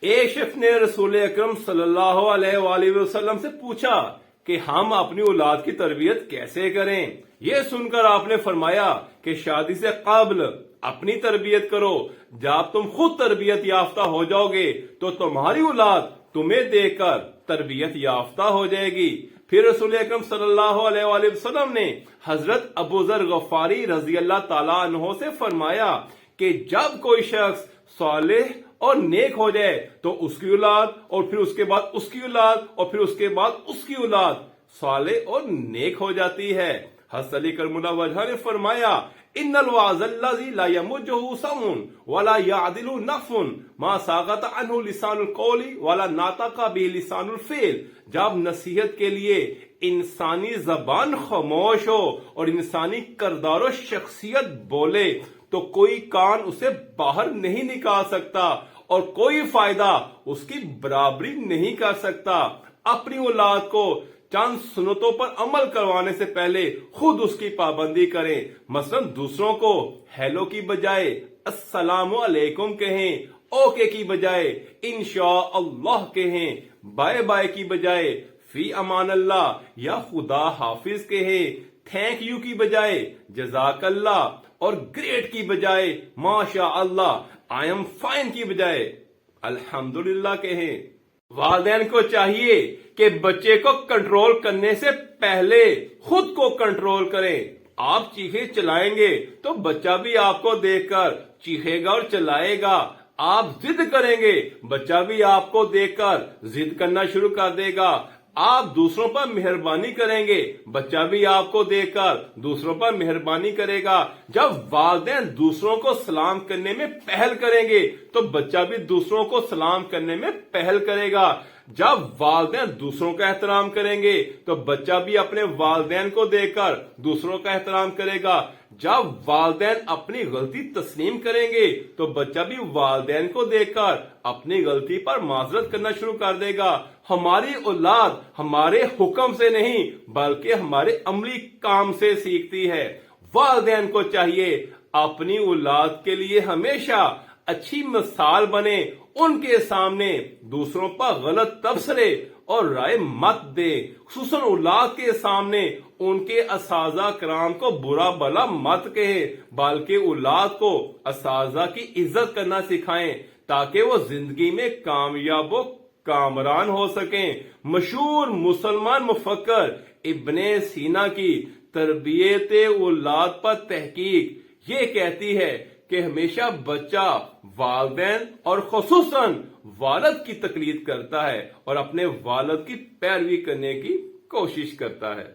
ایک شخص نے رسول اکرم صلی اللہ علیہ وآلہ وسلم سے پوچھا کہ ہم اپنی اولاد کی تربیت کیسے کریں؟ یہ سن کر آپ نے فرمایا کہ شادی سے قبل اپنی تربیت کرو، جب تم خود تربیت یافتہ ہو جاؤ گے تو تمہاری اولاد تمہیں دیکھ کر تربیت یافتہ ہو جائے گی۔ پھر رسول اکرم صلی اللہ علیہ وآلہ وسلم نے حضرت ابو ذر غفاری رضی اللہ تعالیٰ عنہ سے فرمایا کہ جب کوئی شخص صالح اور نیک ہو جائے تو اس کی اولاد، اور پھر اس کے بعد اس کی اولاد، اور پھر اس کے بعد اس کی اولاد صالح اور نیک ہو جاتی ہے۔ حضرت علی کرم اللہ وجہہ نے فرمایا ان الوعظ الذی لا یمجہ سمع ولا یعدل نفع ما ساقط عنہ لسان القول ولا ناطق به لسان الفعل۔ جب نصیحت کے لیے انسانی زبان خاموش ہو اور انسانی کردار و شخصیت بولے تو کوئی کان اسے باہر نہیں نکال سکتا اور کوئی فائدہ اس کی برابری نہیں کر سکتا۔ اپنی اولاد کو چند سنتوں پر عمل کروانے سے پہلے خود اس کی پابندی کریں۔ مثلا دوسروں کو ہیلو کی بجائے السلام علیکم کہیں، اوکے کی بجائے انشاءاللہ کہیں، بائے بائے کی بجائے فی امان اللہ یا خدا حافظ کہیں، تھینک یو کی بجائے جزاک اللہ، اور گریٹ کی بجائے ماشاء اللہ، آئی ایم فائن کی بجائے الحمدللہ کہیں۔ والدین کو چاہیے کہ بچے کو کنٹرول کرنے سے پہلے خود کو کنٹرول کریں۔ آپ چیخے چلائیں گے تو بچہ بھی آپ کو دیکھ کر چیخے گا اور چلائے گا۔ آپ ضد کریں گے، بچہ بھی آپ کو دیکھ کر ضد کرنا شروع کر دے گا۔ آپ دوسروں پر مہربانی کریں گے، بچہ بھی آپ کو دیکھ کر دوسروں پر مہربانی کرے گا۔ جب والدین دوسروں کو سلام کرنے میں پہل کریں گے تو بچہ بھی دوسروں کو سلام کرنے میں پہل کرے گا۔ جب والدین دوسروں کا احترام کریں گے تو بچہ بھی اپنے والدین کو دیکھ کر دوسروں کا احترام کرے گا۔ جب والدین اپنی غلطی تسلیم کریں گے تو بچہ بھی والدین کو دیکھ کر اپنی غلطی پر معذرت کرنا شروع کر دے گا۔ ہماری اولاد ہمارے حکم سے نہیں بلکہ ہمارے عملی کام سے سیکھتی ہے۔ والدین کو چاہیے اپنی اولاد کے لیے ہمیشہ اچھی مثال بنے، ان کے سامنے دوسروں پر غلط تبصرے اور رائے مت دے، خصوصاً اولاد کے سامنے ان کے اساتذہ کرام کو برا بھلا مت کہے بلکہ اولاد کو اساتذہ کی عزت کرنا سکھائیں تاکہ وہ زندگی میں کامیاب و کامران ہو سکیں۔ مشہور مسلمان مفکر ابن سینا کی تربیت اولاد پر تحقیق یہ کہتی ہے کہ ہمیشہ بچہ والدین اور خصوصاً والد کی تقلید کرتا ہے اور اپنے والد کی پیروی کرنے کی کوشش کرتا ہے۔